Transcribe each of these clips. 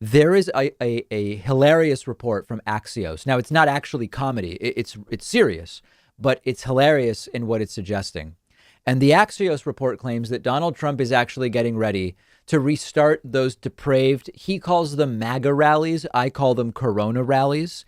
There is a hilarious report from Axios. Now, it's not actually comedy. It's serious, but it's hilarious in what it's suggesting. And the Axios report claims that Donald Trump is actually getting ready to restart those depraved, he calls them MAGA rallies. I call them Corona rallies.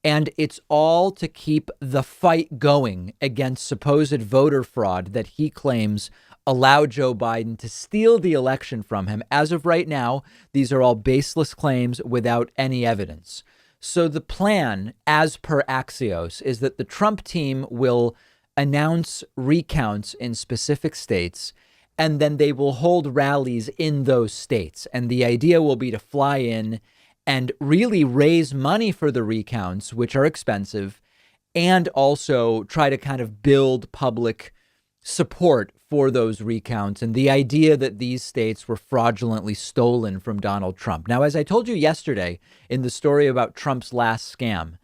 And it's all to keep the fight going against supposed voter fraud that he claims allowed Joe Biden to steal the election from him. As of right now, these are all baseless claims without any evidence. So the plan, as per Axios, is that the Trump team will announce recounts in specific states, and then they will hold rallies in those states. And the idea will be to fly in and really raise money for the recounts, which are expensive, and also try to kind of build public support for those recounts. And the idea that these states were fraudulently stolen from Donald Trump. Now, as I told you yesterday in the story about Trump's last scam,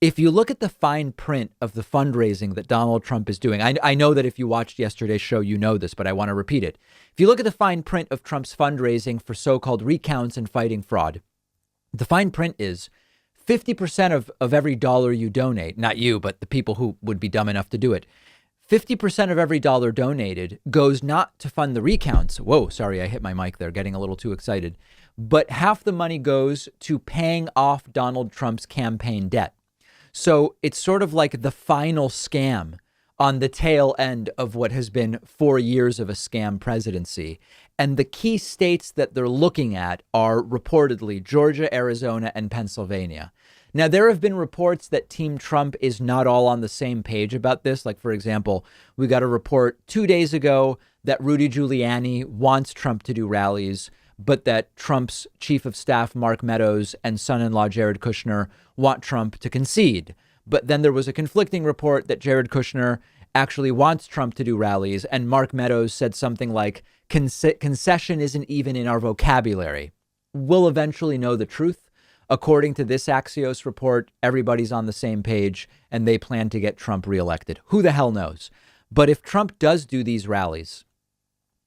if you look at the fine print of the fundraising that Donald Trump is doing, I know that if you watched yesterday's show, you know this, but I want to repeat it. If you look at the fine print of Trump's fundraising for so-called recounts and fighting fraud, the fine print is 50% of every dollar you donate, not you, but the people who would be dumb enough to do it. 50% of every dollar donated goes not to fund the recounts. Whoa, sorry, I hit my mic there, getting a little too excited. But half the money goes to paying off Donald Trump's campaign debt. So it's sort of like the final scam on the tail end of what has been 4 years of a scam presidency. And the key states that they're looking at are reportedly Georgia, Arizona, and Pennsylvania. Now, there have been reports that Team Trump is not all on the same page about this. Like, for example, we got a report 2 days ago that Rudy Giuliani wants Trump to do rallies, but that Trump's chief of staff, Mark Meadows, and son-in-law, Jared Kushner, want Trump to concede. But then there was a conflicting report that Jared Kushner actually wants Trump to do rallies. And Mark Meadows said something like, concession isn't even in our vocabulary. We'll eventually know the truth. According to this Axios report, everybody's on the same page and they plan to get Trump reelected. Who the hell knows? But if Trump does do these rallies,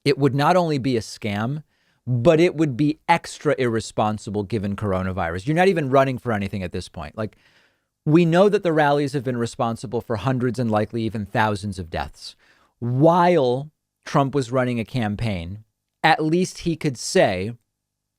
it would not only be a scam, but it would be extra irresponsible given coronavirus. You're not even running for anything at this point. Like, we know that the rallies have been responsible for hundreds and likely even thousands of deaths. While Trump was running a campaign, at least he could say,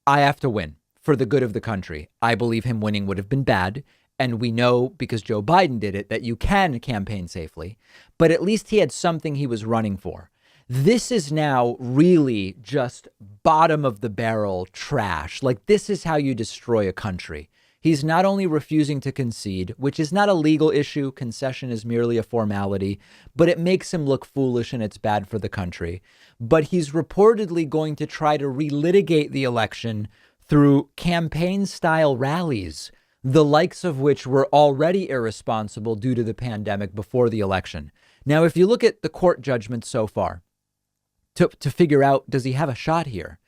I have to win for the good of the country. I believe him winning would have been bad. And we know, because Joe Biden did it, that you can campaign safely. But at least he had something he was running for. This is now really just bottom of the barrel trash. Like, this is how you destroy a country. He's not only refusing to concede, which is not a legal issue. Concession is merely a formality, but it makes him look foolish and it's bad for the country. But he's reportedly going to try to relitigate the election through campaign style rallies, the likes of which were already irresponsible due to the pandemic before the election. Now, if you look at the court judgment so far, to figure out, does he have a shot here?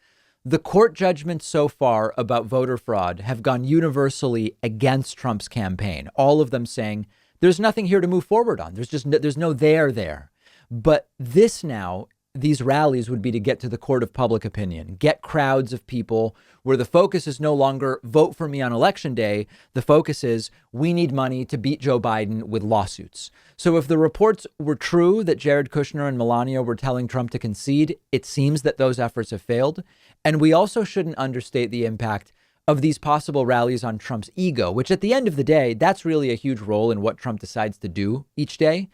The court judgments so far about voter fraud have gone universally against Trump's campaign. All of them saying there's nothing here to move forward on. There's no there. But this now, these rallies would be to get to the court of public opinion, get crowds of people where the focus is no longer vote for me on election day. The focus is we need money to beat Joe Biden with lawsuits. So if the reports were true that Jared Kushner and Melania were telling Trump to concede, it seems that those efforts have failed. And we also shouldn't understate the impact of these possible rallies on Trump's ego, which at the end of the day, that's really a huge role in what Trump decides to do each day.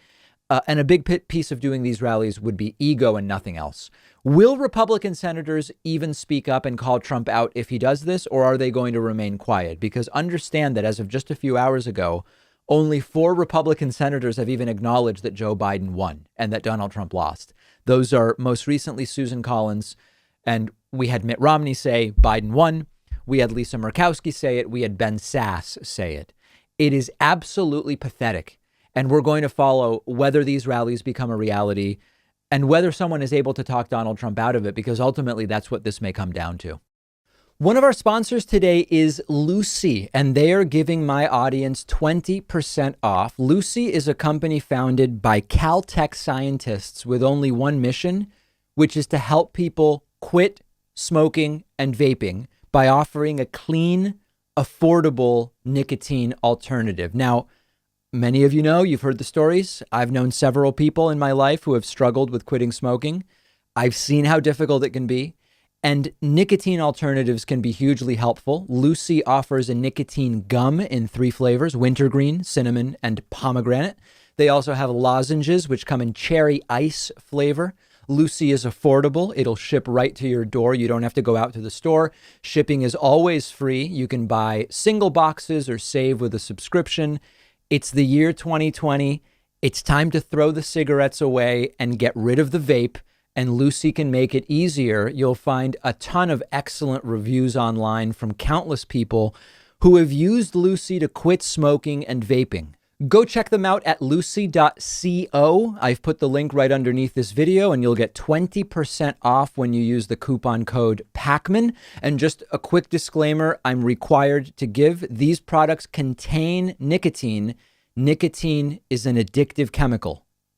And a big piece of doing these rallies would be ego and nothing else. Will Republican senators even speak up and call Trump out if he does this, or are they going to remain quiet? Because understand that as of just a few hours ago, only 4 Republican senators have even acknowledged that Joe Biden won and that Donald Trump lost. Those are most recently Susan Collins, and we had Mitt Romney say Biden won. We had Lisa Murkowski say it. We had Ben Sasse say it. It is absolutely pathetic. And we're going to follow whether these rallies become a reality and whether someone is able to talk Donald Trump out of it, because ultimately that's what this may come down to. One of our sponsors today is Lucy, and they are giving my audience 20% off. Lucy is a company founded by Caltech scientists with only one mission, which is to help people quit smoking and vaping by offering a clean, affordable nicotine alternative. Now, many of you know, you've heard the stories. I've known several people in my life who have struggled with quitting smoking. I've seen how difficult it can be. And nicotine alternatives can be hugely helpful. Lucy offers a nicotine gum in 3 flavors: wintergreen, cinnamon, and pomegranate. They also have lozenges, which come in cherry ice flavor. Lucy is affordable. It'll ship right to your door. You don't have to go out to the store. Shipping is always free. You can buy single boxes or save with a subscription. It's the year 2020. It's time to throw the cigarettes away and get rid of the vape. And Lucy can make it easier. You'll find a ton of excellent reviews online from countless people who have used Lucy to quit smoking and vaping. Go check them out at lucy.co. I've put the link right underneath this video, and you'll get 20% off when you use the coupon code Pakman. And just a quick disclaimer, I'm required to give: these products contain nicotine. Nicotine is an addictive chemical.